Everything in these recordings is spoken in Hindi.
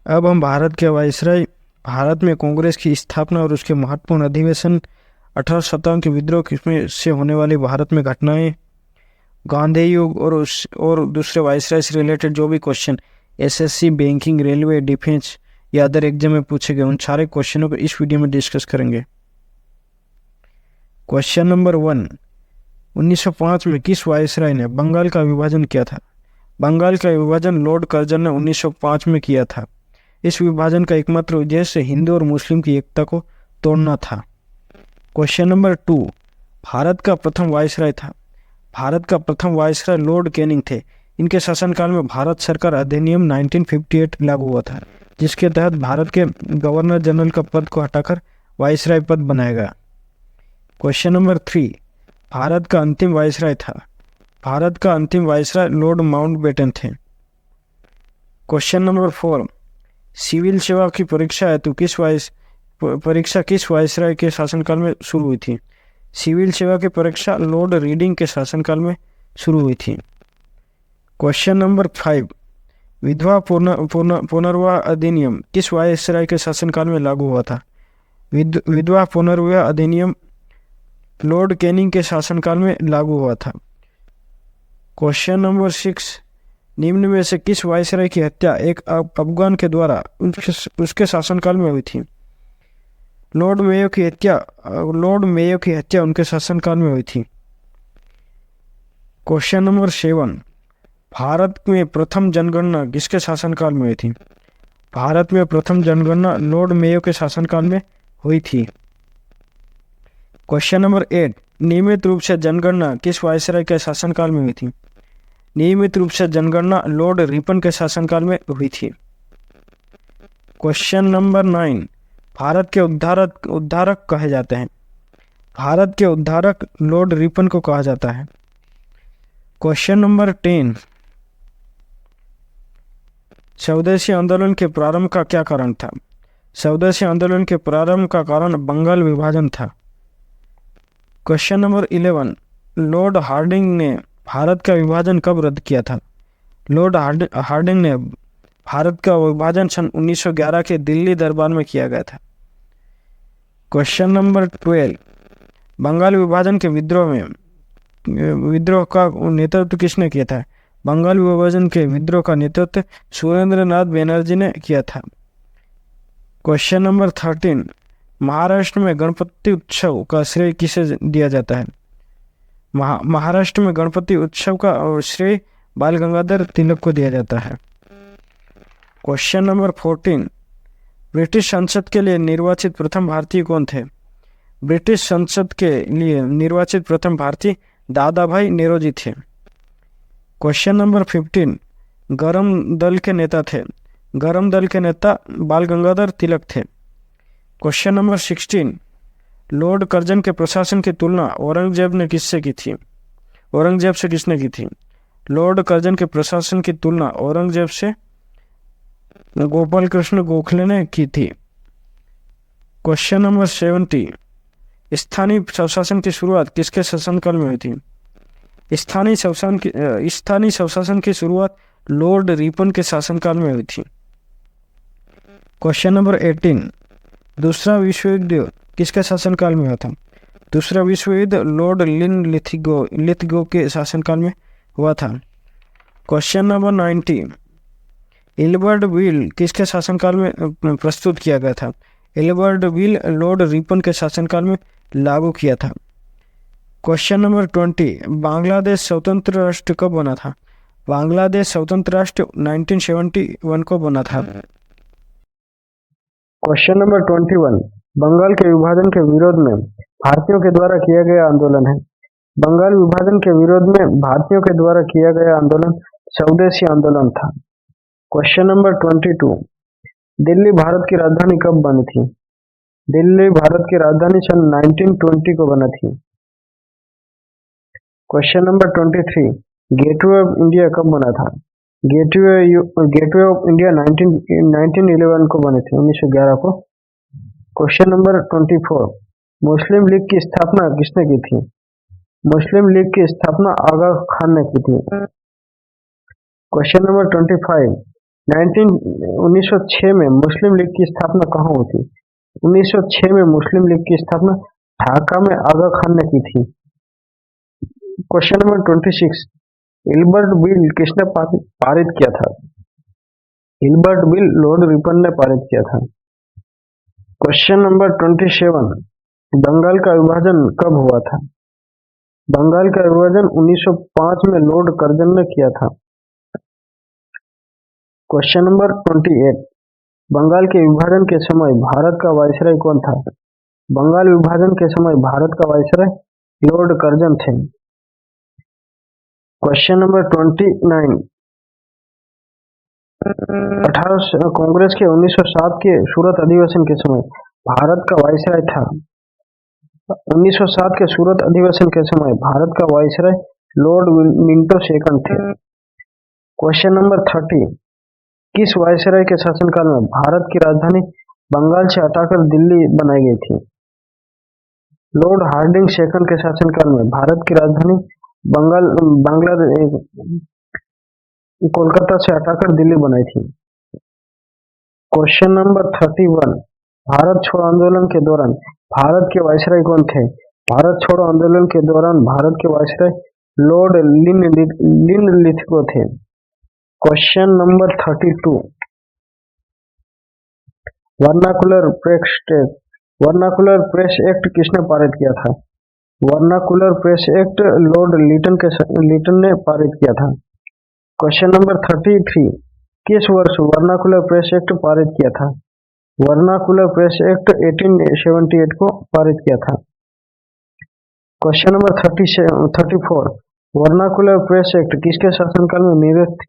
अब हम भारत के वायसराय, भारत में कांग्रेस की स्थापना और उसके महत्वपूर्ण अधिवेशन, 1857 के विद्रोह किसमें से होने वाली भारत में घटनाएं, गांधी युग और दूसरे वायसराय से रिलेटेड जो भी question SSC, banking, railway, defence या अदर एग्जाम में पूछे गए, उन सारे क्वेश्चनों को इस वीडियो में डिस्कस करेंगे। क्वेश्चन नंबर 1, 1905 में किस वायसराय ने बंगाल का विभाजन किया था? बंगाल का विभाजन लॉर्ड कर्जन ने 1905 में किया था। इस विभाजन का एकमात्र उद्देश्य हिंदू और मुस्लिम की एकता को तोड़ना था। क्वेश्चन नंबर 2, भारत का प्रथम वायसराय था। भारत का प्रथम वायसराय लॉर्ड कैनिंग थे। इनके शासनकाल में भारत सरकार अधिनियम 1958 लागू हुआ था, जिसके तहत भारत के गवर्नर जनरल का पद को हटाकर वायसराय पद बनाया गया। क्वेश्चन नंबर 3, भारत का अंतिम वायसराय था। भारत का अंतिम वायसराय लॉर्ड माउंटबेटन थे। क्वेश्चन नंबर 4, सिविल सेवा की परीक्षा हेतु किस वायसराय के शासनकाल में शुरू हुई थी? सिविल सेवा की परीक्षा लॉर्ड रीडिंग के शासनकाल में शुरू हुई थी। क्वेश्चन नंबर 5, विधवा पुनर्विवाह अधिनियम किस वायसराय के शासनकाल में लागू हुआ था? विधवा पुनर्विवाह अधिनियम लॉर्ड कैनिंग के शासनकाल में लागू हुआ था। क्वेश्चन नंबर 6, निम्न में से किस वायसराय की हत्या एक अफगान के द्वारा उसके शासनकाल में हुई थी? लॉर्ड मेयो की हत्या उनके शासनकाल में हुई थी। क्वेश्चन नंबर 7, भारत में प्रथम जनगणना किसके शासनकाल में हुई थी? भारत में प्रथम जनगणना लॉर्ड मेयो के शासनकाल में हुई थी। क्वेश्चन नंबर 8, नियमित रूप से जनगणना किस वायसराय के शासनकाल में हुई थी? नियमित रूप से जनगणना लॉर्ड रिपन के शासनकाल में हुई थी। क्वेश्चन नंबर 9, भारत के उद्धारक कहे जाते हैं। भारत के उद्धारक लॉर्ड रिपन को कहा जाता है। क्वेश्चन नंबर 10, स्वदेशी आंदोलन के प्रारंभ का क्या कारण था? स्वदेशी आंदोलन के प्रारंभ का कारण बंगाल विभाजन था। क्वेश्चन नंबर 11, लॉर्ड हार्डिंग ने भारत का विभाजन कब रद्द किया था? लॉर्ड हार्डिंग ने भारत का विभाजन सन 1911 के दिल्ली दरबार में किया गया था। क्वेश्चन नंबर 12, बंगाल विभाजन के विद्रोह का नेतृत्व किसने किया था? बंगाल विभाजन के विद्रोह का नेतृत्व सुरेंद्रनाथ बनर्जी ने किया था। क्वेश्चन नंबर 13, महाराष्ट्र में गणपति उत्सव का श्रेय किसे दिया जाता है? महाराष्ट्र में गणपति उत्सव का श्रेय बाल गंगाधर तिलक को दिया जाता है। क्वेश्चन नंबर 14, ब्रिटिश संसद के लिए निर्वाचित प्रथम भारतीय कौन थे? ब्रिटिश संसद के लिए निर्वाचित प्रथम भारतीय दादा भाई नेरोजी थे। क्वेश्चन नंबर 15, गरम दल के नेता थे। गरम दल के नेता बाल गंगाधर तिलक थे। क्वेश्चन नंबर 16, लॉर्ड कर्जन के प्रशासन की तुलना औरंगजेब ने किससे की थी? औरंगजेब से किसने की थी? लॉर्ड कर्जन के प्रशासन की तुलना औरंगजेब से गोपाल कृष्ण गोखले ने की थी। क्वेश्चन नंबर 70, स्थानीय स्वशासन की शुरुआत किसके शासनकाल में हुई थी? स्थानीय स्वशासन की शुरुआत लॉर्ड रिपन के शासनकाल में हुई थी। क्वेश्चन नंबर 18, दूसरा विश्व युद्ध किसके शासनकाल में हुआ था? दूसरा विश्व युद्ध लॉर्ड लिथगो के शासनकाल में हुआ था। क्वेश्चन नंबर 90, एल्बर्ट बिल किसके शासनकाल में प्रस्तुत किया गया था? एल्बर्ट बिल लॉर्ड रिपन के शासनकाल में लागू किया था। क्वेश्चन नंबर 20, बांग्लादेश स्वतंत्र राष्ट्र कब बना था? बांग्लादेश स्वतंत्र राष्ट्र 1971 को बना था। क्वेश्चन नंबर 21, बंगाल के विभाजन के विरोध में भारतीयों के द्वारा किया गया आंदोलन है। बंगाल विभाजन के विरोध में भारतीयों के द्वारा किया गया आंदोलन स्वदेशी आंदोलन था। क्वेश्चन नंबर 22, दिल्ली भारत की राजधानी कब बनी थी? दिल्ली भारत की राजधानी सन 1920 को बनी थी। Question number 23, gateway of India कब बना था? गेटवे ऑफ इंडिया 1911 को बने थे, 1911 को। क्वेश्चन नंबर 24, मुस्लिम लीग की स्थापना किसने की थी? मुस्लिम लीग की स्थापना आगा खान ने की थी। क्वेश्चन नंबर 25, 1906 में मुस्लिम लीग की स्थापना कहाँ हुई थी? 1906 में मुस्लिम लीग की स्थापना ढाका में आगा खान ने की थी। क्वेश्चन नंबर 26, हिल्बर्ट बिल किसने पारित किया था? हिल्बर्ट बिल लॉर्ड रिपन ने पारित किया था। क्वेश्चन नंबर 27, बंगाल का विभाजन कब हुआ था? बंगाल का विभाजन 1905 में लॉर्ड कर्जन ने किया था। क्वेश्चन नंबर 28, बंगाल के विभाजन के समय भारत का वायसराय कौन था? बंगाल विभाजन के समय भारत का वायसराय लॉर्ड कर्जन थे। क्वेश्चन नंबर 29, कांग्रेस के 1907 के सूरत अधिवेशन के समय भारत का वायसराय था। 1907 के सूरत अधिवेशन के समय भारत का वायसराय लॉर्ड मिंटो सेकंड थे। क्वेश्चन नंबर 30, किस वायसराय के शासनकाल में भारत की राजधानी बंगाल से हटाकर दिल्ली बनाई गई थी? लॉर्ड हार्डिंग सेकंड के शासनकाल में भारत की राजधानी कोलकाता से हटाकर दिल्ली बनाई थी। क्वेश्चन नंबर 31, भारत छोड़ो आंदोलन के दौरान भारत के वायसराय कौन थे? भारत छोड़ो आंदोलन के दौरान भारत के वायसराय लॉर्ड लिनलिथगो थे। Question number 32, vernacular press act किसने पारित किया था? Vernacular press act Lord Lytton ने पारित किया था। क्वेश्चन नंबर 33, किस वर्ष वर्नाकुलर प्रेस एक्ट पारित किया था? वर्नाकुलर प्रेस एक्ट 1878 को पारित किया था। Question number 34, vernacular press act किसके शासनकाल में निरस्त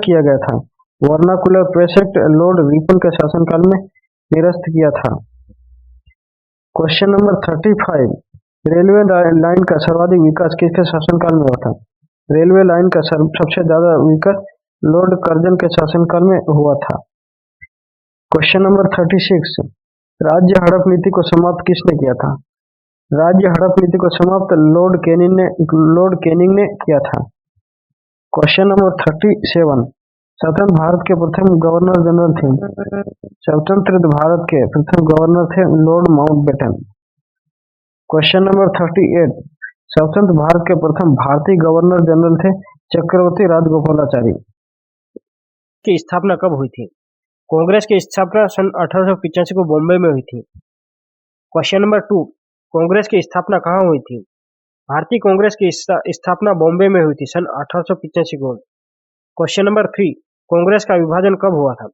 किया गया था? Vernacular press act Lord Ripon के शासनकाल में निरस्त किया था। क्वेश्चन नंबर 35, रेलवे लाइन का सर्वाधिक विकास किसके शासनकाल में हुआ था? रेलवे लाइन का सबसे ज्यादा विकास लॉर्ड कर्जन के शासनकाल में हुआ था। क्वेश्चन नंबर 36, राज्य हड़प नीति को समाप्त किसने किया था? राज्य हड़प नीति को समाप्त लॉर्ड कैनिंग ने किया था। क्वेश्चन नंबर 37, स्वतंत्र भारत के प्रथम गवर्नर जनरल थे? स्वतंत्र भारत के प्रथम गवर्नर थे लॉर्ड माउंटबेटन। क्वेश्चन नंबर 38, स्वतंत्र भारत के प्रथम भारतीय गवर्नर जनरल थे चक्रवर्ती राजगोपालाचारी। की स्थापना कब हुई थी? कांग्रेस की स्थापना सन 1885 को बॉम्बे में हुई थी। क्वेश्चन नंबर 2, कांग्रेस की स्थापना कहाँ हुई थी? भारतीय कांग्रेस की स्थापना बॉम्बे में हुई थी सन 1885 को। क्वेश्चन नंबर 3, कांग्रेस का विभाजन कब हुआ था?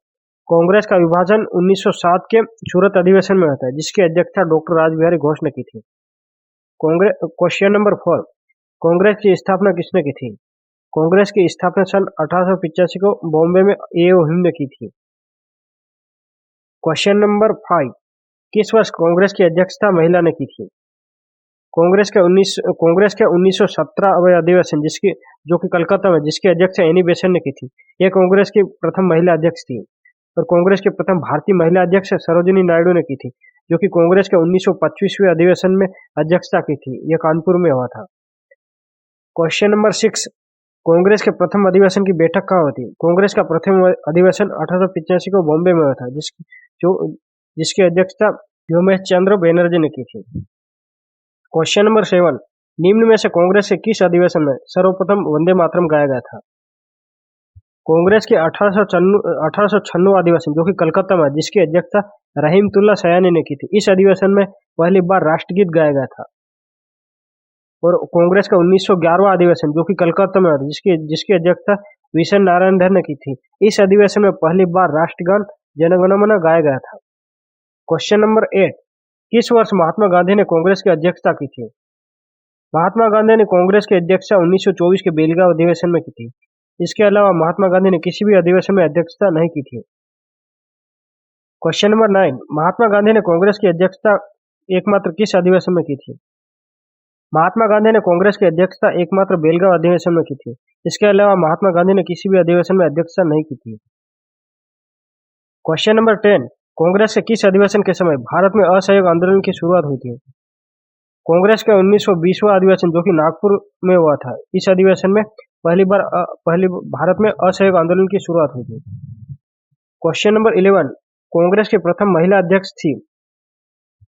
कांग्रेस का विभाजन 1907 के सूरत अधिवेशन में होता है, जिसकी अध्यक्षता डॉक्टर रासबिहारी घोष ने की थी। क्वेश्चन नंबर 4, कांग्रेस की स्थापना किसने की थी? कांग्रेस की स्थापना सन 1885 को बॉम्बे में ए.ओ. हिंद ने की थी। क्वेश्चन नंबर 5, किस वर्ष कांग्रेस की अध्यक्षता महिला ने की थी? कांग्रेस के 1917 अधिवेशन जो कि कलकत्ता में, जिसकी अध्यक्षता एनी बेसेंट ने की थी। यह कांग्रेस की प्रथम महिला अध्यक्ष थी। और कांग्रेस के प्रथम भारतीय महिला अध्यक्ष सरोजिनी नायडू ने की थी, जो कि कांग्रेस के 1925वें अधिवेशन में अध्यक्षता की थी। यह कानपुर में हुआ था। क्वेश्चन नंबर 6, कांग्रेस के प्रथम अधिवेशन की बैठक कहाँ हुई थी? कांग्रेस का प्रथम अधिवेशन 1885 को बॉम्बे में हुआ था, जिसकी अध्यक्षता व्योमेश चंद्र बनर्जी ने की थी। क्वेश्चन नंबर 7, निम्न में से कांग्रेस के किस अधिवेशन में सर्वप्रथम वंदे मातरम गाया गया था? कांग्रेस के 1896 अधिवेशन, जो कि कलकत्ता में, जिसकी अध्यक्षता रहीमतुल्ला सयानी ने की थी। इस अधिवेशन में पहली बार राष्ट्रगीत गाया गया था। और कांग्रेस का 1911वां अधिवेशन, जो कि कलकत्ता में, जिसकी अध्यक्षता विशन नारायण धर ने की थी। इस अधिवेशन में पहली बार राष्ट्रगान जनगण मन गाया गया था। क्वेश्चन नंबर 8, किस वर्ष महात्मा गांधी ने कांग्रेस की अध्यक्षता की थी? महात्मा गांधी ने कांग्रेस की अध्यक्षता 1924 के बेलगांव अधिवेशन में की थी। इसके अलावा महात्मा गांधी ने किसी भी अधिवेशन में अध्यक्षता नहीं की थी। क्वेश्चन नंबर 9, महात्मा गांधी ने कांग्रेस की अध्यक्षता एकमात्र किस अधिवेशन में की थी? महात्मा गांधी ने कांग्रेस की अध्यक्षता एकमात्र बेलगांव अधिवेशन में की थी। इसके अलावा महात्मा गांधी ने किसी भी अधिवेशन में अध्यक्षता नहीं की थी। क्वेश्चन नंबर 10, कांग्रेस के किस अधिवेशन के समय भारत में असहयोग आंदोलन की शुरुआत हुई थी? कांग्रेस का 1920वां अधिवेशन, जो कि नागपुर में हुआ था। इस अधिवेशन में पहली भारत में असहयोग आंदोलन की शुरुआत हुई थी। क्वेश्चन नंबर 11, कांग्रेस की प्रथम महिला अध्यक्ष थी।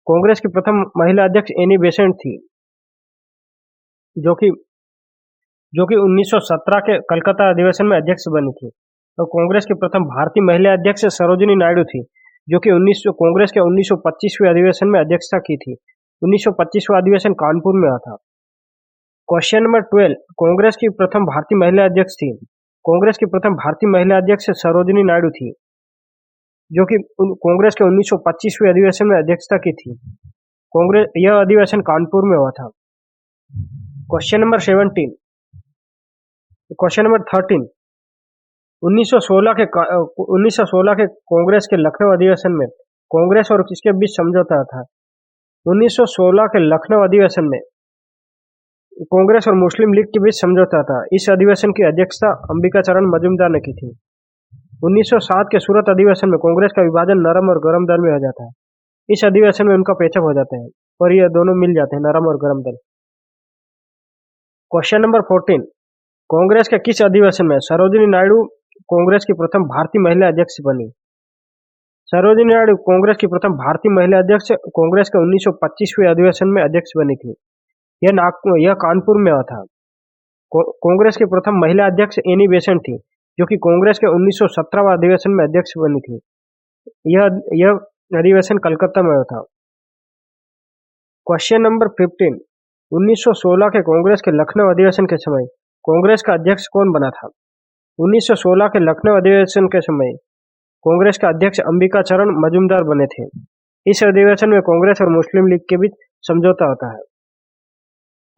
कांग्रेस की प्रथम महिला अध्यक्ष एनी बेसेंट थी, जो कि 1917 के कलकत्ता अधिवेशन में अध्यक्ष बनी थी। और कांग्रेस की प्रथम भारतीय महिला अध्यक्ष सरोजिनी नायडू थी, जो कि कांग्रेस के 1925वें अधिवेशन में अध्यक्षता की थी। 1925वां अधिवेशन कानपुर में हुआ था। क्वेश्चन नंबर 12, कांग्रेस की प्रथम भारतीय महिला अध्यक्ष थी। कांग्रेस की प्रथम भारतीय महिला अध्यक्ष सरोजिनी नायडू थी, जो कि कांग्रेस के 1925वें अधिवेशन में अध्यक्षता की थी। यह अधिवेशन कानपुर में हुआ था। क्वेश्चन नंबर 13, 1916 के कांग्रेस के लखनऊ अधिवेशन में कांग्रेस और किसके बीच समझौता था। 1916 के लखनऊ अधिवेशन में कांग्रेस और मुस्लिम लीग के बीच समझौता था। इस अधिवेशन की अध्यक्षता अंबिकाचरण मजूमदार ने की थी। 1907 के सूरत अधिवेशन में कांग्रेस का विभाजन नरम और गरम दल में हो जाता है। इस अधिवेशन में उनका पेचअप हो जाता है और ये दोनों मिल जाते हैं, नरम और गरम दल। क्वेश्चन नंबर 14, कांग्रेस के किस अधिवेशन में सरोजिनी नायडू कांग्रेस की प्रथम भारतीय महिला अध्यक्ष बनी। सरोजिनी नायडू कांग्रेस की प्रथम भारतीय महिला अध्यक्ष कांग्रेस के 1925वें अधिवेशन में अध्यक्ष बनी थी। यह कानपुर में हुआ था। कांग्रेस की प्रथम महिला अध्यक्ष एनी बेसेंट थी, जो कि कांग्रेस के 1917वां अधिवेशन में अध्यक्ष बनी थी। यह अधिवेशन कलकत्ता में हुआ था। क्वेश्चन नंबर 15, 1916 के कांग्रेस के लखनऊ अधिवेशन के समय कांग्रेस का अध्यक्ष कौन बना था। 1916 के लखनऊ अधिवेशन के समय कांग्रेस का अध्यक्ष अंबिकाचरण मजूमदार बने थे। इस अधिवेशन में कांग्रेस और मुस्लिम लीग के बीच समझौता होता है।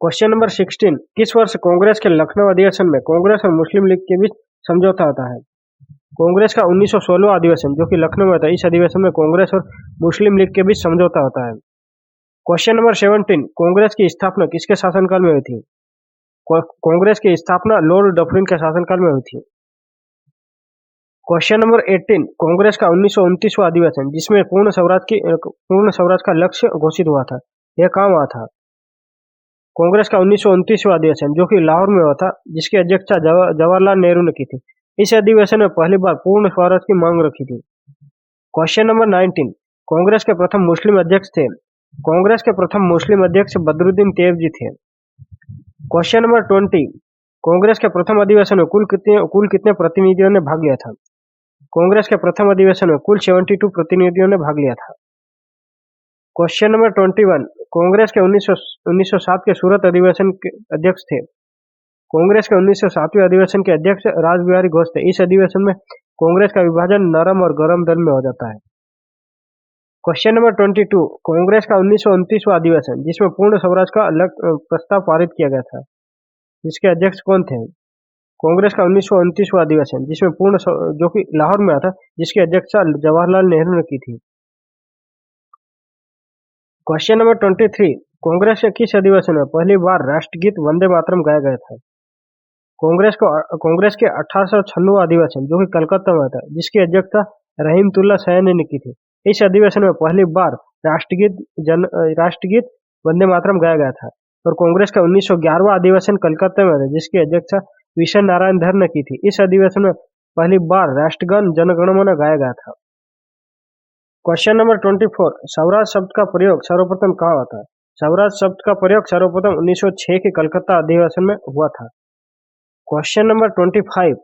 क्वेश्चन नंबर 16, किस वर्ष कांग्रेस के लखनऊ अधिवेशन में कांग्रेस और मुस्लिम लीग के बीच समझौता होता है। कांग्रेस का 1916वां अधिवेशन, जो कि लखनऊ में था, इस अधिवेशन में कांग्रेस और मुस्लिम लीग के बीच समझौता होता है। क्वेश्चन नंबर 17, कांग्रेस की स्थापना किसके शासनकाल में हुई थी। कांग्रेस की स्थापना लॉर्ड डफरिन के शासनकाल में हुई थी। क्वेश्चन नंबर 18, कांग्रेस का 1929वां अधिवेशन, जिसमें पूर्ण स्वराज का लक्ष्य घोषित हुआ था, यह कहाँ हुआ था। कांग्रेस का 1929वां अधिवेशन, जो कि लाहौर में हुआ था, जिसकी अध्यक्षता जवाहरलाल नेहरू ने की थी। इस अधिवेशन में पहली बार पूर्ण स्वराज की मांग रखी थी। क्वेश्चन नंबर 19, कांग्रेस के प्रथम मुस्लिम अध्यक्ष थे। कांग्रेस के प्रथम मुस्लिम अध्यक्ष बदरुद्दीन तैयब जी थे। क्वेश्चन नंबर 20, कांग्रेस के प्रथम अधिवेशन में कुल कितने प्रतिनिधियों ने भाग लिया था। कांग्रेस के प्रथम अधिवेशन में कुल 72 प्रतिनिधियों ने भाग लिया था। क्वेश्चन नंबर 21, कांग्रेस के 1907 के सूरत अधिवेशन के अध्यक्ष थे। कांग्रेस के 1907वें अधिवेशन के अध्यक्ष रासबिहारी घोष थे। इस अधिवेशन में कांग्रेस का विभाजन नरम और गरम दल में हो जाता है। क्वेश्चन नंबर 22, कांग्रेस का 1929वां अधिवेशन, जिसमें पूर्ण स्वराज का प्रस्ताव पारित किया गया था, जिसके अध्यक्ष कौन थे। कांग्रेस का 1929वां अधिवेशन, जिसमें जो कि लाहौर में आता, जिसकी अध्यक्षता जवाहरलाल नेहरू ने की थी। क्वेश्चन नंबर 23, कांग्रेस के किस अधिवेशन में पहली बार राष्ट्रगीत वंदे मातरम गाया गया था। कांग्रेस के 1896वां अधिवेशन, जो कि कलकत्ता में था, जिसकी अध्यक्षता रहीमतुल्ला सैनी ने की थी। इस अधिवेशन में पहली बार राष्ट्रगीत वंदे मातरम गाया गया था। और कांग्रेस का 1911वां अधिवेशन कलकत्ता में था, जिसकी अध्यक्षता विशेष नारायण धर ने की थी। इस अधिवेशन में पहली बार राष्ट्रगान जनगणमन गाया गया था। क्वेश्चन नंबर 24, स्वराज शब्द का प्रयोग सर्वप्रथम कहाँ हुआ था। स्वराज शब्द का प्रयोग सर्वप्रथम 1906 के कलकत्ता अधिवेशन में हुआ था। क्वेश्चन नंबर 25,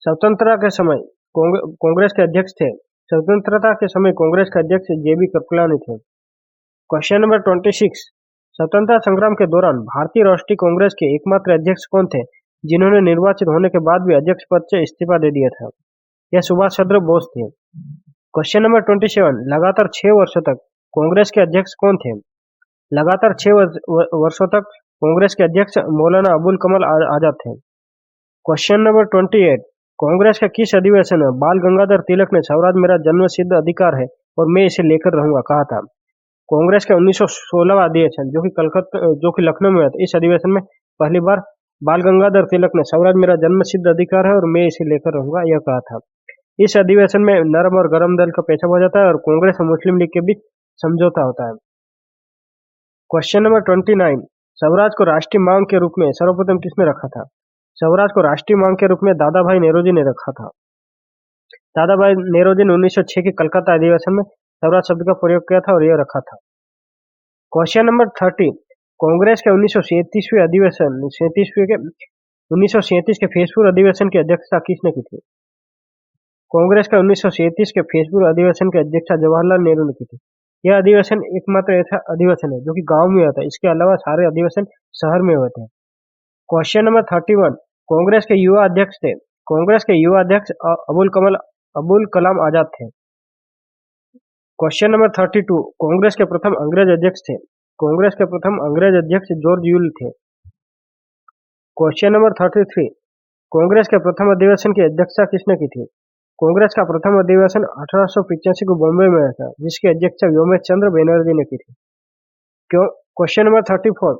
स्वतंत्रता के समय कांग्रेस के अध्यक्ष थे। स्वतंत्रता के समय कांग्रेस के अध्यक्ष जेबी कृपलानी थे। क्वेश्चन नंबर 26, स्वतंत्रता संग्राम के दौरान भारतीय राष्ट्रीय कांग्रेस के एकमात्र अध्यक्ष कौन थे, जिन्होंने निर्वाचित होने के बाद भी अध्यक्ष पद से इस्तीफा दे दिया था। यह सुभाष चंद्र बोस थे। क्वेश्चन नंबर 27, लगातार 6 वर्षों तक कांग्रेस के अध्यक्ष कौन थे। लगातार 6 वर्षों तक कांग्रेस के अध्यक्ष मौलाना अबुल कमाल आजाद थे। क्वेश्चन नंबर 28, कांग्रेस के किस अधिवेशन में बाल गंगाधर तिलक ने स्वराज मेरा जन्मसिद्ध अधिकार है और मैं इसे लेकर रहूंगा कहा था। कांग्रेस के 1916वां अधिवेशन, जो कि लखनऊ में था, इस अधिवेशन में पहली बार बाल गंगाधर तिलक ने स्वराज मेरा जन्मसिद्ध अधिकार है और मैं इसे लेकर रहूंगा यह कहा था। इस अधिवेशन में नरम और गरम दल का पेचअप हो जाता है और कांग्रेस और मुस्लिम लीग के बीच समझौता होता है। क्वेश्चन नंबर 29, स्वराज को राष्ट्रीय मांग के रूप में सर्वप्रथम किसने रखा था? स्वराज को राष्ट्रीय मांग के रूप में दादा भाई नेहरूजी ने रखा था। दादा भाई नेहरूजी ने 1906 के कलकत्ता अधिवेशन में स्वराज शब्द का प्रयोग किया था और यह रखा था। क्वेश्चन नंबर 30, कांग्रेस के 1937वें अधिवेशन 1937 के फेसबुक अधिवेशन की अध्यक्षता किसने की थी? कांग्रेस का 1937 के फेसबुक अधिवेशन की अध्यक्षता जवाहरलाल नेहरू ने की थी। यह अधिवेशन एकमात्र ऐसा अधिवेशन है जो कि गांव में होता है। इसके अलावा सारे अधिवेशन शहर में होते हैं। क्वेश्चन नंबर 31, कांग्रेस के युवा अध्यक्ष थे। कांग्रेस के युवा अध्यक्ष अबुल कलाम आजाद थे। क्वेश्चन नंबर 32, कांग्रेस के प्रथम अंग्रेज अध्यक्ष थे। कांग्रेस के प्रथम अंग्रेज अध्यक्ष जॉर्ज यूल थे। क्वेश्चन नंबर 33, कांग्रेस के प्रथम अधिवेशन की अध्यक्षता किसने की थी? कांग्रेस का प्रथम अधिवेशन 1885 को बॉम्बे में हुआ था, जिसकी अध्यक्षता व्योमेश चंद्र बनर्जी ने की थी। क्वेश्चन नंबर 34,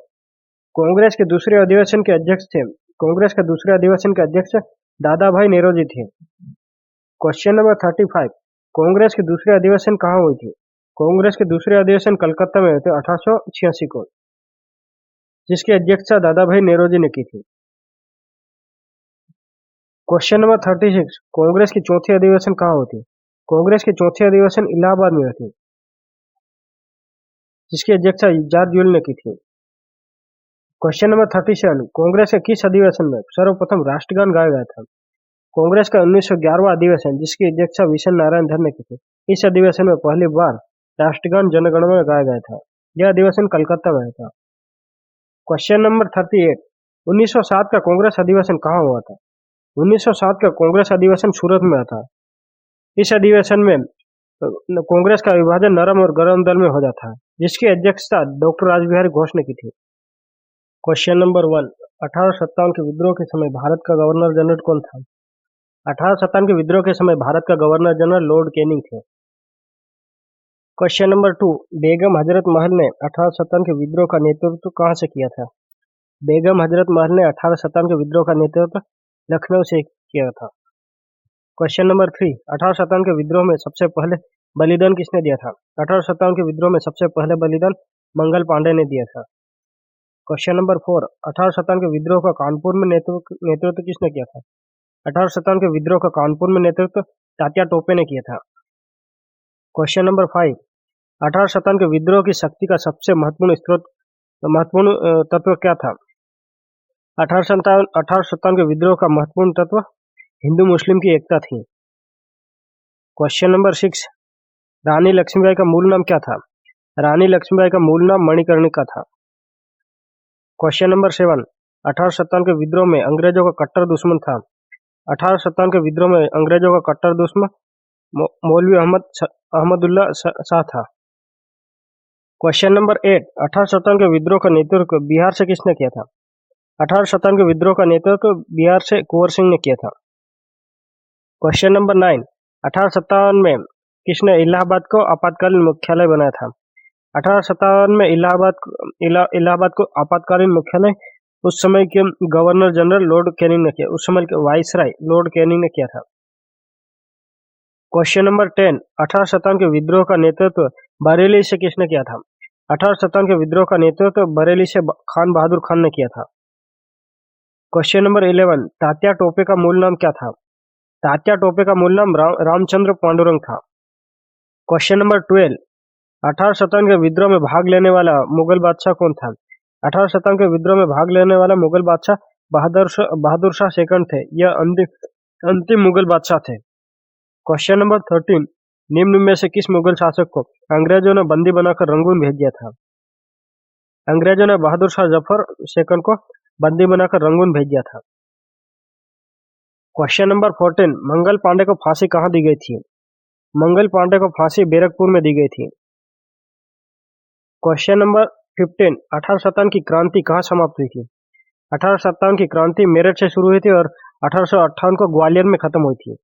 कांग्रेस के दूसरे अधिवेशन के अध्यक्ष थे। कांग्रेस के दूसरे अधिवेशन के अध्यक्ष दादा भाई नेहरूजी थे। क्वेश्चन नंबर 35, कांग्रेस के दूसरे अधिवेशन कहाँ हुई थी? कांग्रेस के दूसरे अधिवेशन कलकत्ता में हुए थे 1886 को, जिसकी अध्यक्षता दादा भाई नेहरूजी ने की थी। क्वेश्चन नंबर 36, कांग्रेस की चौथी अधिवेशन कहाँ हुई थी? कांग्रेस की चौथी अधिवेशन इलाहाबाद में हुई थी, जिसकी अध्यक्षता जॉर्ज यूल ने की थी। क्वेश्चन नंबर 37, कांग्रेस के किस अधिवेशन में सर्वप्रथम राष्ट्रगान गाया गया था? कांग्रेस का 1911वां अधिवेशन, जिसकी अध्यक्षता विशन नारायण धर ने की थी। इस अधिवेशन में पहली बार राष्ट्रगान जनगणमन गाया गया था। यह अधिवेशन कलकत्ता में था। क्वेश्चन नंबर 38, 1907 का कांग्रेस अधिवेशन कहाँ हुआ था? 1907 का कांग्रेस अधिवेशन सूरत में हुआ था। इस अधिवेशन में कांग्रेस का विभाजन नरम और गरम दल में हो जाता है, जिसकी अध्यक्षता डॉक्टर रासबिहारी घोष ने की थी। क्वेश्चन नंबर 1, 1857 के विद्रोह के समय भारत का गवर्नर जनरल कौन था? 1857 के विद्रोह के समय भारत का गवर्नर जनरल लॉर्ड कैनिंग थे। क्वेश्चन नंबर 2, बेगम हजरत महल ने 1857 के विद्रोह का नेतृत्व कहाँ से किया था? बेगम हजरत महल ने 1857 के विद्रोह का नेतृत्व लखनऊ से किया था। क्वेश्चन नंबर 3, 1857 के विद्रोह में सबसे पहले बलिदान किसने दिया था? 1857 के विद्रोह में सबसे पहले बलिदान मंगल पांडे ने दिया था। क्वेश्चन नंबर 4, 1857 के विद्रोह का कानपुर में नेतृत्व किसने किया था? 1857 के विद्रोह का कानपुर में नेतृत्व तात्या टोपे ने किया था। क्वेश्चन नंबर 5, 1857 के विद्रोह की शक्ति का सबसे महत्वपूर्ण तत्व क्या था? 1857 के विद्रोह का महत्वपूर्ण तत्व हिंदू मुस्लिम की एकता थी। क्वेश्चन नंबर 6, रानी लक्ष्मीबाई का मूल नाम क्या था? रानी लक्ष्मीबाई का मूल नाम मणिकर्णिका था। क्वेश्चन नंबर 7, 1857 के विद्रोह में अंग्रेजों का कट्टर दुश्मन था। 1857 के विद्रोह में अंग्रेजों का कट्टर दुश्मन मौलवी अहमदुल्ला शाह था। क्वेश्चन नंबर 8, 1857 के विद्रोह का नेतृत्व बिहार से किसने किया था? 1857 के विद्रोह का नेतृत्व बिहार से कुंवर सिंह ने किया था। क्वेश्चन नंबर 9, 1857 में किसने इलाहाबाद को आपातकालीन मुख्यालय बनाया था? 1857 में इलाहाबाद को आपातकालीन मुख्यालय उस समय के गवर्नर जनरल लॉर्ड कैनिंग ने किया। उस समय के वाइसराय लॉर्ड कैनिंग ने किया था। क्वेश्चन नंबर 10, 1857 के विद्रोह का नेतृत्व बरेली से किसने किया था? 1857 के विद्रोह का नेतृत्व बरेली से खान बहादुर खान ने किया था। क्वेश्चन नंबर 11, तात्या टोपे का मूल नाम क्या था? तात्या टोपे का मूल नाम रामचंद्र पांडुरंग था। क्वेश्चन नंबर 12, 1857 के विद्रोह में भाग लेने वाला मुगल बादशाह कौन था? 1857 के विद्रोह में भाग लेने वाला मुगल बादशाह बहादुर शाह सेकंड थे। यह अंतिम मुगल बादशाह थे। क्वेश्चन नंबर 13, निम्न में से किस मुगल शासक को अंग्रेजों ने बंदी बनाकर रंगून भेज दिया था? अंग्रेजों ने बहादुर शाह जफर सेकंड को बंदी बनाकर रंगून भेज दिया था। क्वेश्चन नंबर 14, मंगल पांडे को फांसी कहाँ दी गई थी? मंगल पांडे को फांसी बैरकपुर में दी गई थी। क्वेश्चन नंबर 15, 1857 की क्रांति कहाँ समाप्त हुई थी? 1857 की क्रांति मेरठ से शुरू हुई थी और 1858 को ग्वालियर में खत्म हुई थी।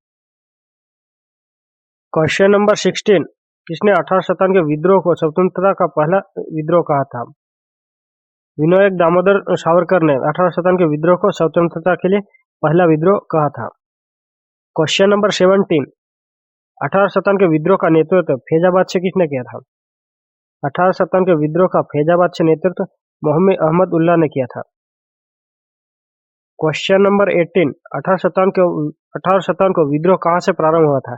क्वेश्चन नंबर 16, किसने 1857 के विद्रोह को स्वतंत्रता का पहला विद्रोह कहा था? विनायक दामोदर सावरकर ने 1857 के विद्रोह को स्वतंत्रता के लिए पहला विद्रोह कहा था। क्वेश्चन नंबर 17, 1857 के विद्रोह का नेतृत्व फैजाबाद से किसने किया था? 1857 के विद्रोह का फैजाबाद से नेतृत्व मोहम्मद अहमद उल्लाह ने किया था। क्वेश्चन नंबर 18, 1857 को विद्रोह कहाँ से प्रारंभ हुआ था?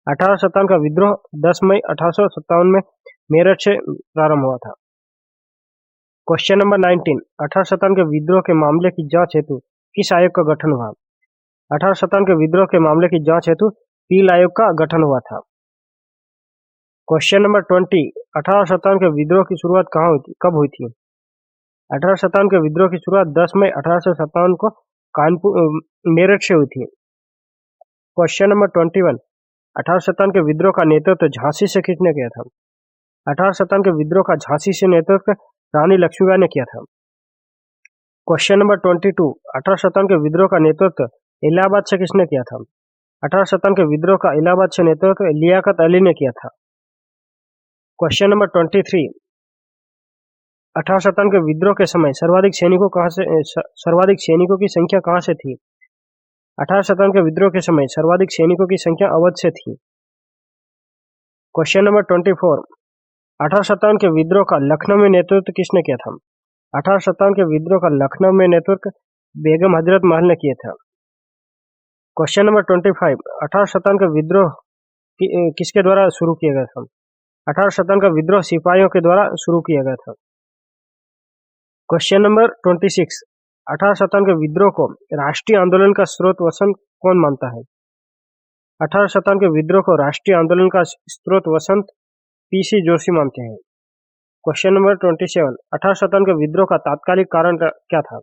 1857 का विद्रोह 10 मई 1857 में मेरठ से प्रारंभ हुआ था। क्वेश्चन नंबर 19, 1857 के विद्रोह के मामले की जांच हेतु किस आयोग का गठन हुआ? 1857 के विद्रोह के मामले की जांच हेतु पील आयोग का गठन हुआ था। क्वेश्चन नंबर 20, 1857 के विद्रोह की शुरुआत कब हुई थी? 1857 के विद्रोह की शुरुआत 10 मई 1857 को मेरठ से हुई थी। क्वेश्चन नंबर 21, 1857 के विद्रोह का नेतृत्व झांसी से किसने किया था? 1857 के विद्रोह का झांसी से नेतृत्व रानी लक्ष्मीबाई ने किया था। क्वेश्चन नंबर 22, 1857 के विद्रोह का नेतृत्व इलाहाबाद से किसने किया था? 1857 के विद्रोह का इलाहाबाद से नेतृत्व लियाकत अली ने किया था। क्वेश्चन नंबर 23, 1857 के विद्रोह के समय सर्वाधिक सैनिकों की संख्या कहाँ से थी? 1857 के विद्रोह के समय सर्वाधिक सैनिकों की संख्या अवध से थी। क्वेश्चन नंबर 24, 1857 के विद्रोह का लखनऊ में नेतृत्व किसने किया था? 1857 के विद्रोह का लखनऊ में नेतृत्व बेगम हजरत महल ने किया था। क्वेश्चन नंबर 25, 1857 का विद्रोह किसके द्वारा शुरू किया गया था? 1857 का विद्रोह सिपाहियों के द्वारा शुरू किया गया था। क्वेश्चन नंबर 26, 1857 के विद्रोह को राष्ट्रीय आंदोलन का स्रोत वसंत कौन मानता है? 1857 के विद्रोह को राष्ट्रीय आंदोलन का स्रोत वसंत पीसी जोशी मानते हैं। क्वेश्चन नंबर 27, 1857 के विद्रोह का तात्कालिक कारण क्या था?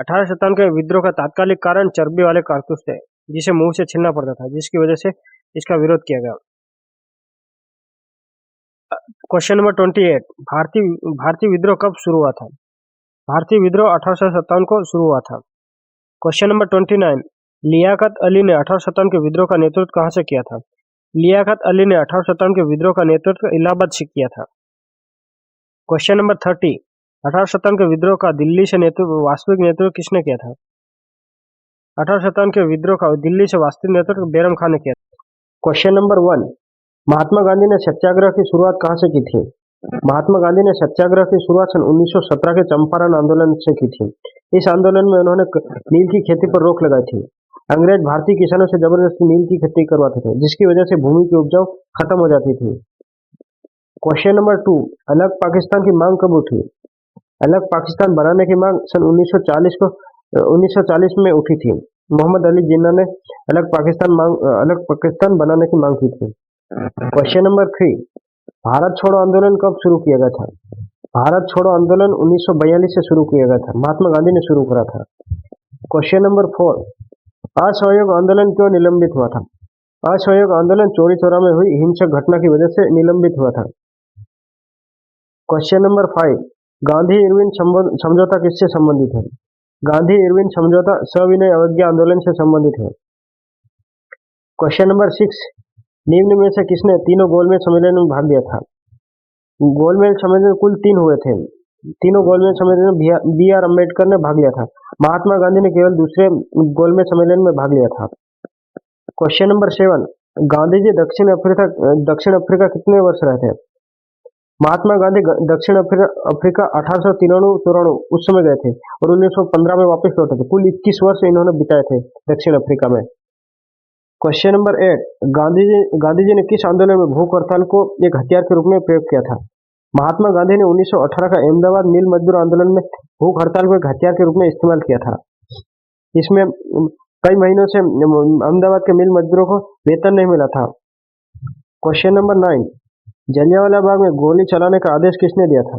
1857 के विद्रोह का तात्कालिक कारण चर्बी वाले कारतूस थे जिसे मुंह से छीलना पड़ता था, जिसकी वजह से इसका विरोध किया गया। क्वेश्चन नंबर 28, भारतीय विद्रोह कब शुरू हुआ था? भारतीय विद्रोह 1857 को शुरू हुआ था। क्वेश्चन नंबर 29, लियाकत अली ने 1857 के विद्रोह का नेतृत्व कहाँ से किया था? लियाकत अली ने 1857 के विद्रोह का नेतृत्व इलाहाबाद से किया था। क्वेश्चन नंबर 30, 1857 के विद्रोह का दिल्ली से वास्तविक नेतृत्व किसने किया था? 1857 के विद्रोह का दिल्ली से वास्तविक नेतृत्व बैरम खान ने किया था। क्वेश्चन नंबर 1, महात्मा गांधी ने सत्याग्रह की शुरुआत कहाँ से की थी? महात्मा गांधी ने सत्याग्रह की शुरुआत सन 1917 के चंपारण आंदोलन से की थी। इस आंदोलन में उन्होंने नील की खेती पर रोक लगाई थी। अंग्रेज भारतीय किसानों से जबरदस्ती नील की खेती करवाते थे, जिसकी वजह से भूमि की उपजाऊ खत्म हो जाती थी। क्वेश्चन नंबर 2, अलग पाकिस्तान की मांग कब उठी? अलग पाकिस्तान बनाने की मांग सन 1940 में उठी थी। मोहम्मद अली जिन्ना ने अलग पाकिस्तान बनाने की मांग की थी। क्वेश्चन नंबर 3, भारत छोड़ो आंदोलन कब शुरू किया गया था? भारत छोड़ो आंदोलन 1942 से शुरू किया गया था। महात्मा गांधी ने शुरू करा था। क्वेश्चन नंबर 4, असहयोग आंदोलन क्यों निलंबित हुआ था? असहयोग आंदोलन चौरी चौरा में हुई हिंसक घटना की वजह से निलंबित हुआ था। क्वेश्चन नंबर 5, गांधी इरविन समझौता किससे संबंधित है? गांधी इरविन समझौता सविनय अवज्ञा आंदोलन से संबंधित है। क्वेश्चन नंबर 6, निम्न में से किसने तीनों गोलमेज सम्मेलन में भाग लिया था? गोलमेज सम्मेलन कुल 3 हुए थे। तीनों गोलमेज सम्मेलन में बी आर अम्बेडकर ने भाग लिया था। महात्मा गांधी ने केवल दूसरे गोलमेज सम्मेलन में भाग लिया था। क्वेश्चन नंबर 7, गांधी जी दक्षिण अफ्रीका कितने वर्ष रहे थे? महात्मा गांधी दक्षिण अफ्रीका 1893 उस समय गए थे और 1915 में वापस लौटे थे। कुल 21 वर्ष इन्होंने बिताए थे दक्षिण अफ्रीका में। क्वेश्चन नंबर 8, गांधी जी ने किस आंदोलन में भूख हड़ताल को एक हथियार के रूप में प्रयोग किया था? महात्मा गांधी ने 1918 का अहमदाबाद मिल मजदूर आंदोलन में भूख हड़ताल को एक हथियार के रूप में इस्तेमाल किया था। इसमें कई महीनों से अहमदाबाद के मिल मजदूरों को वेतन नहीं मिला था। क्वेश्चन नंबर 9, जलियांवाला बाग में गोली चलाने का आदेश किसने दिया था?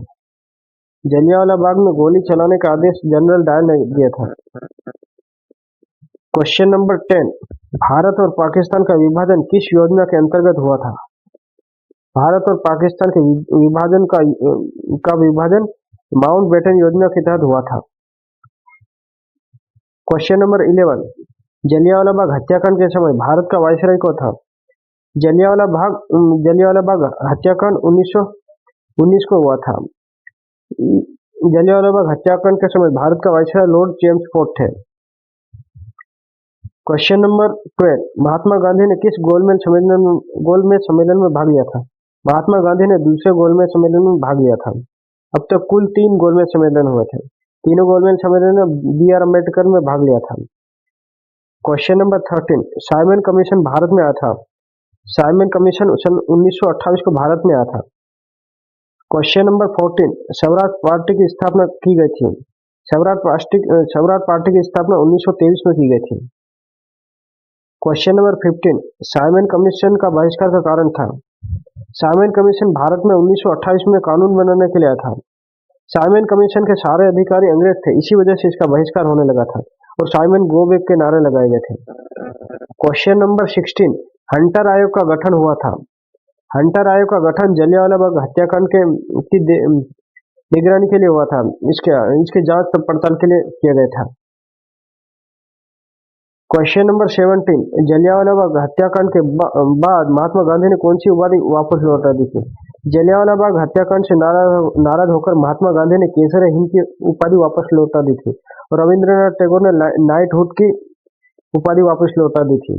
जलियांवाला बाग में गोली चलाने का आदेश जनरल डायर ने दिया था। क्वेश्चन नंबर 10, भारत और पाकिस्तान का विभाजन किस योजना के अंतर्गत हुआ था? भारत और पाकिस्तान के विभाजन का विभाजन माउंटबेटन योजना के तहत हुआ था। क्वेश्चन नंबर 11, जलियांवाला बाग हत्याकांड के समय भारत का वायसराय कौन था? जलियांवाला बाग हत्याकांड 1919 को हुआ था। जलियांवाला बाग हत्याकांड के समय भारत का वायसराय लॉर्ड चेम्सफोर्ड थे। क्वेश्चन नंबर 12, महात्मा गांधी ने किस गोलमेज सम्मेलन में भाग लिया था? महात्मा गांधी ने दूसरे गोलमेज सम्मेलन में भाग लिया था। अब तक कुल 3 गोलमेज सम्मेलन हुए थे। तीनों गोलमेज सम्मेलन में बी आर अम्बेडकर में भाग लिया था। Question number 13, Simon commission Bharat में आया था। साइमन कमीशन सन 1928 को भारत में आया था। क्वेश्चन नंबर 14, स्वराज पार्टी की स्थापना की गई थी। स्वराज पार्टी की स्थापना 1923 में की गई थी। क्वेश्चन नंबर 15, साइमन कमीशन का बहिष्कार का कारण था। साइमन कमीशन भारत में 1928 में कानून बनाने के लिए आया था। साइमन कमीशन के सारे अधिकारी अंग्रेज थे, इसी वजह से इसका बहिष्कार होने लगा था और साइमन गो बैक के नारे लगाए गए थे। क्वेश्चन नंबर 16, हंटर आयोग का गठन हुआ था। हंटर आयोग का गठन जलियांवाला बाग हत्याकांड की निगरानी के लिए हुआ था। इसके जांच पड़ताल के लिए किया गया था। क्वेश्चन नंबर 17, जलियांवाला बाग हत्याकांड के बाद महात्मा गांधी ने कौन सी उपाधि वापस लौटा दी थी। जलियांवाला बाग हत्याकांड से नाराज होकर महात्मा गांधी ने केसर हिंद की उपाधि वापस लौटा दी थी और रविंद्रनाथ टैगोर ने नाइटहुड की उपाधि वापस लौटा दी थी।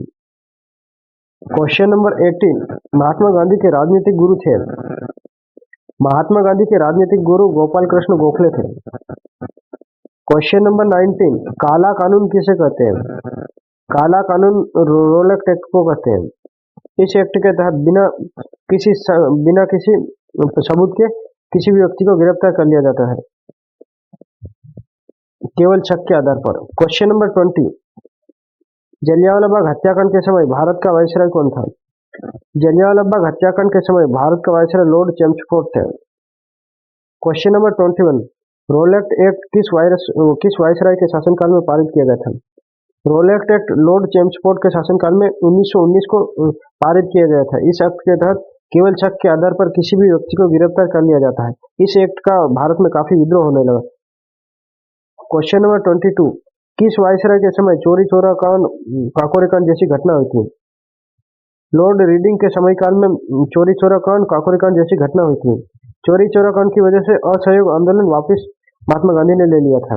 क्वेश्चन नंबर 18, महात्मा गांधी के राजनीतिक गुरु थे। महात्मा गांधी के राजनीतिक गुरु गोपाल कृष्ण गोखले थे। क्वेश्चन नंबर 19, काला कानून किसे कहते हैं। काला कानून रोलेक्ट एक्ट को कहते हैं। इस एक्ट के तहत बिना किसी सबूत के किसी भी व्यक्ति को गिरफ्तार कर लिया जाता है, केवल शक के आधार पर। क्वेश्चन नंबर 20, जलियांवाला बाग हत्याकांड के समय भारत का वायसराय कौन था। जलियांवाला बाग हत्याकांड के समय भारत का वायसराय लॉर्ड चेम्सफोर्ड थे। क्वेश्चन नंबर 21, रोलेक्ट एक्ट किस वायसराय के शासनकाल में पारित किया गया था। रोलेक्ट एक्ट लॉर्ड चेम्सफोर्ड के शासनकाल में 1919 को पारित किया गया था। इस एक्ट के तहत केवल शक के आधार पर किसी भी व्यक्ति को गिरफ्तार कर लिया जाता है। इस एक्ट का भारत में काफी विद्रोह होने लगा। क्वेश्चन नंबर 22, किस वायसराय के समय चोरी चोरा कांड, काकोरी कांड जैसी घटना हुई थी। लॉर्ड रीडिंग के समय काल में चोरी चोरा कांड, काकोरी कांड जैसी घटना हुई थी। चोरी चोरा कांड की वजह से असहयोग आंदोलन वापस महात्मा गांधी ने ले लिया था।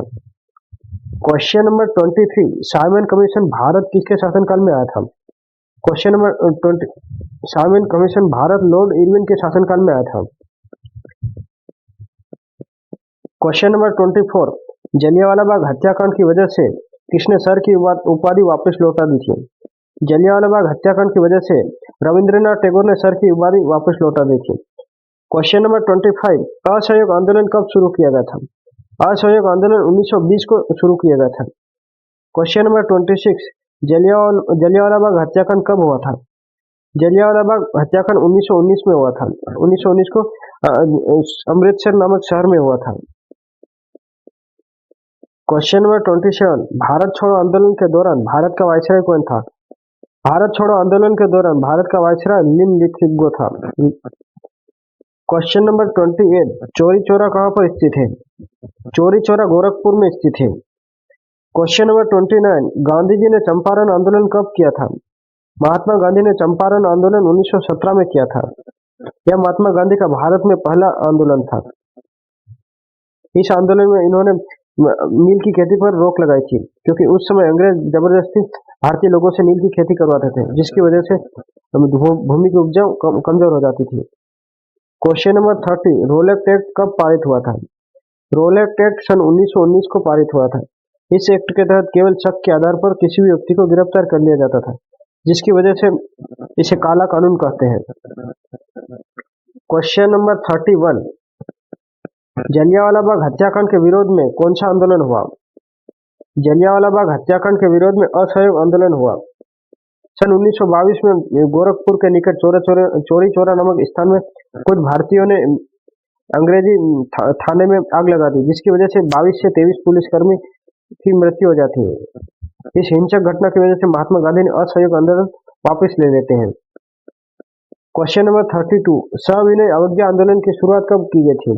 Question number 23, Simon commission Bharat किसके शासनकाल में आया था। Question number 20, Simon commission Bharat Lord Irwin के शासनकाल में आया था। क्वेश्चन नंबर 24, जलियांवाला बाग हत्याकांड की वजह से किसने सर की उपाधि वापस लौटा दी थी। जलियांवाला बाग हत्याकांड की वजह से रविंद्रनाथ टैगोर ने सर की उपाधि वापस लौटा दी थी। क्वेश्चन नंबर 25, असहयोग आंदोलन कब शुरू किया गया था। असहयोग आंदोलन 1920 को शुरू किया गया था। क्वेश्चन नंबर 26, जलियांवाला बाग हत्याकांड कब हुआ था। जलियांवाला बाग हत्याकांड 1919 में हुआ था। 1919 को अमृतसर नामक शहर में हुआ था। क्वेश्चन नंबर 27, भारत छोड़ो आंदोलन के दौरान भारत का वायसराय कौन था। भारत छोड़ो आंदोलन के दौरान भारत का वायसराय लिन लिथगो था। क्वेश्चन नंबर 28, चोरी चोरा कहाँ पर स्थित है। चोरी चोरा गोरखपुर में स्थित है। क्वेश्चन नंबर 29, गांधी जी ने चंपारण आंदोलन कब किया था। महात्मा गांधी ने चंपारण आंदोलन 1917 में किया था। यह महात्मा गांधी का भारत में पहला आंदोलन था। इस आंदोलन में इन्होंने नील की खेती पर रोक लगाई थी, क्योंकि उस समय अंग्रेज जबरदस्ती भारतीय लोगों से नील की खेती करवाते थे, जिसकी वजह से भूमि की उपजाऊ कमजोर हो जाती थी। क्वेश्चन नंबर 30, रोलेक्ट एक्ट कब पारित हुआ था। रोलेक्ट एक्ट सन 1919 को पारित हुआ था। इस एक्ट के तहत केवल शक के आधार पर किसी भी व्यक्ति को गिरफ्तार कर लिया जाता था, जिसकी वजह से इसे काला कानून कहते हैं। क्वेश्चन नंबर 31, जलियांवाला बाग हत्याकांड के विरोध में कौन सा आंदोलन हुआ। जलियांवाला बाग हत्याकांड के विरोध में असहयोग आंदोलन हुआ। सन 1922 में गोरखपुर के निकट चोरी चोरा नामक स्थान में कुछ भारतीयों ने अंग्रेजी थाने में आग लगा दी, जिसकी वजह से 22 से 23 पुलिसकर्मी की मृत्यु हो जाती है। इस हिंसक घटना की वजह से महात्मा गांधी ने असहयोग आंदोलन वापस ले लेते हैं। क्वेश्चन नंबर 32, सविनय अवज्ञा आंदोलन की शुरुआत कब की गई थी।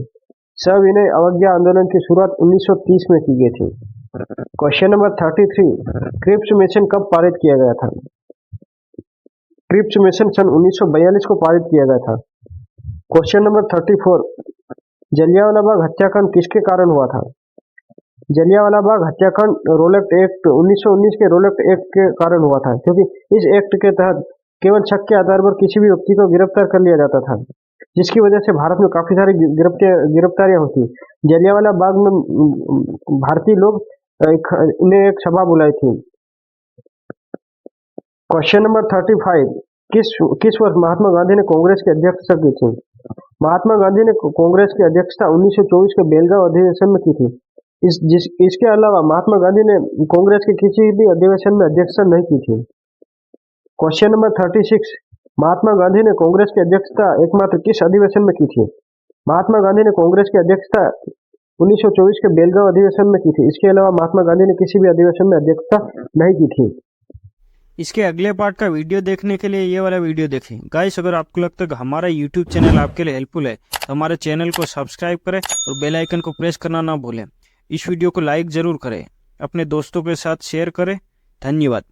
सविनय अवज्ञा आंदोलन की शुरुआत 1930 में की गई थी। क्वेश्चन नंबर 33, क्रिप्स मिशन कब पारित किया गया था। क्रिप्स मिशन सन 1942 को पारित किया गया था। क्वेश्चन नंबर 34, जलियांवाला बाग हत्याकांड किसके कारण हुआ था। जलियांवाला बाग हत्याकांड रोलेक्ट एक्ट 1919 के रोलेक्ट एक्ट के कारण हुआ था, क्योंकि इस एक्ट के तहत केवल शक के आधार पर किसी भी व्यक्ति को गिरफ्तार कर लिया जाता था। जिसकी वजह से भारत में काफी सारी गिरफ्तारियां होती। जलियांवाला बाग में भारतीय लोग ने एक सभा बुलाई थी। क्वेश्चन नंबर 35, किस वर्ष महात्मा गांधी ने कांग्रेस की अध्यक्षता की थी? महात्मा गांधी ने कांग्रेस की अध्यक्षता 1924 के बेलगांव अधिवेशन में की थी। इसके अलावा महात्मा गांधी ने कांग्रेस के किसी भी अधिवेशन में अध्यक्षता नहीं की थी। क्वेश्चन नंबर 36, महात्मा गांधी ने कांग्रेस की अध्यक्षता एकमात्र किस अधिवेशन में की थी? महात्मा गांधी ने कांग्रेस की अध्यक्षता 1924 के बेलगांव अधिवेशन में की थी। इसके अलावा महात्मा गांधी ने किसी भी अधिवेशन में अध्यक्षता नहीं की थी। इसके अगले पार्ट का वीडियो देखने के लिए ये वाला वीडियो देखें। गाइस, अगर आपको लगता है कि हमारा यूट्यूब चैनल आपके लिए हेल्पफुल है तो हमारे चैनल को सब्सक्राइब करें और बेल आइकन को प्रेस करना ना भूलें। इस वीडियो को लाइक ज़रूर करें, अपने दोस्तों के साथ शेयर करें। धन्यवाद।